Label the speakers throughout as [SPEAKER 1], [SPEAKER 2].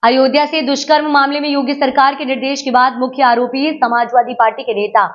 [SPEAKER 1] अयोध्या से दुष्कर्म मामले में योगी सरकार के निर्देश के बाद मुख्य आरोपी समाजवादी पार्टी के नेता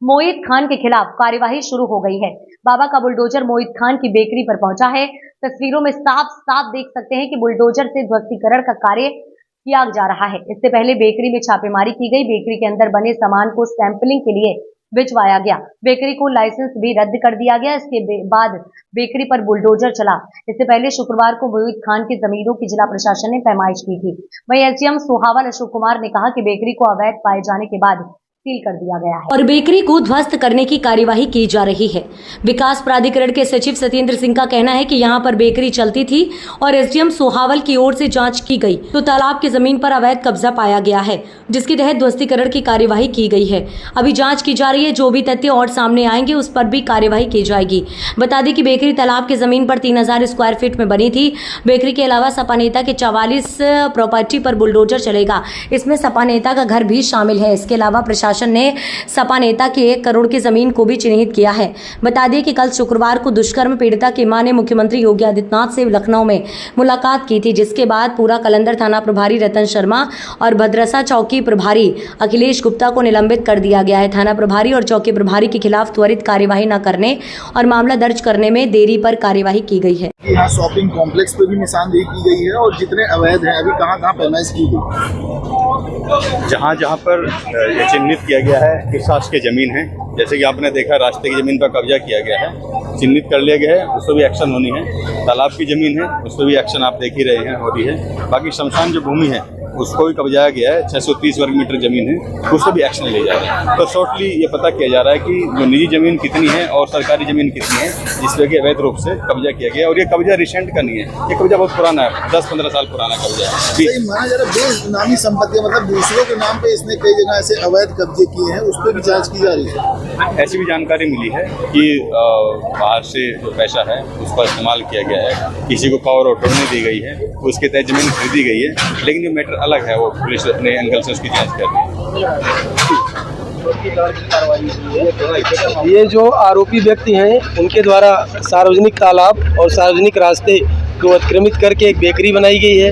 [SPEAKER 1] मोहित खान के खिलाफ कार्यवाही शुरू हो गई है। बाबा का बुलडोजर मोहित खान की बेकरी पर पहुंचा है। तस्वीरों में साफ साफ देख सकते हैं कि बुलडोजर से ध्वस्तीकरण का कार्य किया जा रहा है। इससे पहले बेकरी में छापेमारी की गई। बेकरी के अंदर बने सामान को सैंपलिंग के लिए भिजवाया गया। बेकरी को लाइसेंस भी रद्द कर दिया गया। इसके बाद बेकरी पर बुलडोजर चला। इससे पहले शुक्रवार को मोहित खान की जमीनों की जिला प्रशासन ने पैमाइश की थी। वहीं एसडीएम सोहावल अशोक कुमार ने कहा कि बेकरी को अवैध पाए जाने के बाद सील कर दिया गया है और बेकरी को ध्वस्त करने की कार्यवाही की जा रही है। विकास प्राधिकरण के सचिव सत्येंद्र सिंह का कहना है कि यहां पर बेकरी चलती थी और एसडीएम सोहावल की ओर से जांच की गई तो तालाब की जमीन पर अवैध कब्जा पाया गया है, जिसके तहत ध्वस्तीकरण की कार्यवाही की गई है। अभी जांच की जा रही है। जो भी तथ्य और सामने आएंगे उस पर भी कार्यवाही की जाएगी। बता दें कि बेकरी तालाब की जमीन पर 3000 स्क्वायर फीट में बनी थी। बेकरी के अलावा सपा नेता के 44 प्रॉपर्टी पर बुलडोजर चलेगा। इसमें सपा नेता का घर भी शामिल है। इसके अलावा प्रशासन ने सपा नेता की 1 करोड़ की जमीन को भी चिन्हित किया है। बता दें कि कल शुक्रवार को दुष्कर्म पीड़िता की मां ने मुख्यमंत्री योगी आदित्यनाथ से लखनऊ में मुलाकात की थी, जिसके बाद पूरा कलंदर थाना प्रभारी रतन शर्मा और भद्रसा चौकी प्रभारी अखिलेश गुप्ता को निलंबित कर दिया गया है। थाना प्रभारी और चौकी प्रभारी के खिलाफ त्वरित कार्यवाही न करने और मामला दर्ज करने में देरी पर कार्यवाही की गई है।
[SPEAKER 2] यहाँ शॉपिंग कॉम्प्लेक्स पे भी निशानदेही की गई है और जितने अवैध हैं अभी कहाँ पैमाइश की गई,
[SPEAKER 3] जहाँ पर ये चिन्हित किया गया है कि शासकीय के जमीन है, जैसे कि आपने देखा रास्ते की जमीन पर कब्जा किया गया है, चिन्हित कर लिया गया है, उस पर भी एक्शन होनी है। तालाब की जमीन है, उस पर भी एक्शन आप देख ही रहे हैं हो रही है। बाकी शमशान जो भूमि है उसको भी कब्जाया गया है, 630 वर्ग मीटर जमीन है, उस पर भी एक्शन लिया जा रहा है। तो शॉर्टली ये पता किया जा रहा है कि जो निजी जमीन कितनी है और सरकारी जमीन कितनी है जिस पर कि अवैध रूप से कब्जा किया गया। और ये कब्जा रिसेंट का नहीं है, ये कब्जा बहुत पुराना है, 10-15 साल पुराना कब्जा है।
[SPEAKER 2] माना जा रहा है बेनामी संपत्ति, मतलब दूसरों के नाम पे इसने कई जगह ऐसे अवैध कब्जे किए हैं, उस पर भी जाँच की जा रही है।
[SPEAKER 3] ऐसी भी जानकारी मिली है कि बाहर से जो पैसा है उसका इस्तेमाल किया गया है, किसी को पावर ऑफ अटॉर्नी दी गई है, उसके तहत जमीन खरीदी गई है। लेकिन ये मैटर अलग है, वो पुलिस अपने एंगल से उसकी जांच कर रही
[SPEAKER 4] है। ये जो आरोपी व्यक्ति हैं उनके द्वारा सार्वजनिक तालाब और सार्वजनिक रास्ते को अतिक्रमित करके एक बेकरी बनाई गई है।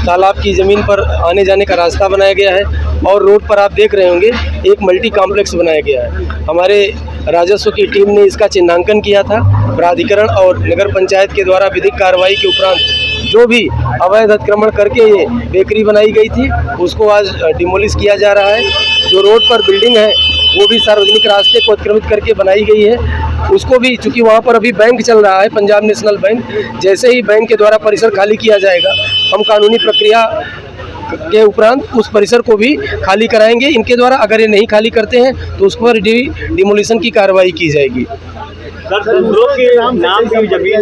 [SPEAKER 4] तालाब की ज़मीन पर आने जाने का रास्ता बनाया गया है और रोड पर आप देख रहे होंगे एक मल्टी कॉम्प्लेक्स बनाया गया है। हमारे राजस्व की टीम ने इसका चिन्हांकन किया था। प्राधिकरण और नगर पंचायत के द्वारा विधिक कार्रवाई के उपरांत जो भी अवैध अतिक्रमण करके ये बेकरी बनाई गई थी उसको आज डिमोलिश किया जा रहा है। जो रोड पर बिल्डिंग है वो भी सार्वजनिक रास्ते को अतिक्रमित करके बनाई गई है, उसको भी, चूँकि वहाँ पर अभी बैंक चल रहा है, पंजाब नेशनल बैंक, जैसे ही बैंक के द्वारा परिसर खाली किया जाएगा हम कानूनी प्रक्रिया के उपरांत उस परिसर को भी खाली कराएंगे। इनके द्वारा अगर ये नहीं खाली करते हैं तो उस पर डिमोलिशन की कार्रवाई की जाएगी।
[SPEAKER 2] नाम की जमीन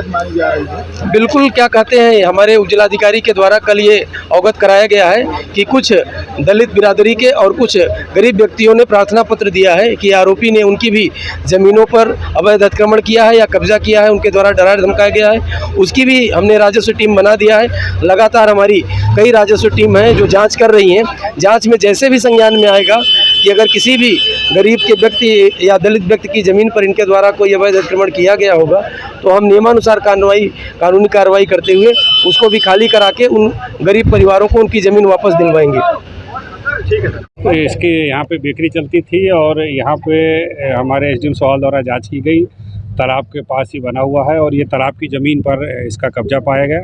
[SPEAKER 2] मानी जा रही है।
[SPEAKER 4] बिल्कुल, क्या कहते हैं, हमारे जिलाधिकारी के द्वारा कल ये अवगत कराया गया है कि कुछ दलित बिरादरी के और कुछ गरीब व्यक्तियों ने प्रार्थना पत्र दिया है कि आरोपी ने उनकी भी ज़मीनों पर अवैध अतिक्रमण किया है या कब्जा किया है, उनके द्वारा डराया धमकाया गया है। उसकी भी हमने राजस्व टीम बना दिया है। लगातार हमारी कई राजस्व टीम हैं जो जाँच कर रही हैं। जाँच में जैसे भी संज्ञान में आएगा कि अगर किसी भी गरीब के व्यक्ति या दलित व्यक्ति की ज़मीन पर इनके द्वारा कोई अवैध अतिक्रमण किया गया होगा तो हम नियमानुसार कानूनी कार्रवाई करते हुए उसको भी खाली करा के उन गरीब परिवारों को उनकी ज़मीन वापस दिलवाएंगे।
[SPEAKER 5] ठीक है। तो इसके यहाँ पे बेकरी चलती थी और यहाँ पे हमारे एसडीएम सोहावल द्वारा जांच की गई। तालाब के पास ही बना हुआ है और ये तालाब की ज़मीन पर इसका कब्जा पाया गया।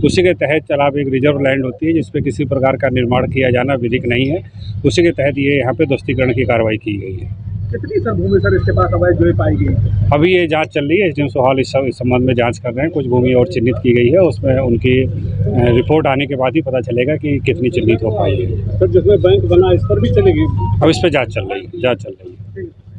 [SPEAKER 5] उसी के तहत तालाब एक रिजर्व लैंड होती है जिसपे किसी प्रकार का निर्माण किया जाना विधिक नहीं है। उसी के तहत ये यहाँ पे ध्वस्तीकरण की कार्रवाई की गई है।
[SPEAKER 2] कितनी सर भूमि सर इसके पास अवैध जो पाई गई?
[SPEAKER 5] अभी ये जांच चल रही है। एसडीएम सोहावल इस संबंध में जांच कर रहे हैं। कुछ भूमि और चिन्हित की गई है, उसमें उनकी रिपोर्ट आने के बाद ही पता चलेगा कि कितनी चिन्हित हो पाई है।
[SPEAKER 2] सर जिसमें बैंक बना इस पर भी चलेगी?
[SPEAKER 5] अब इस पर जांच चल रही है।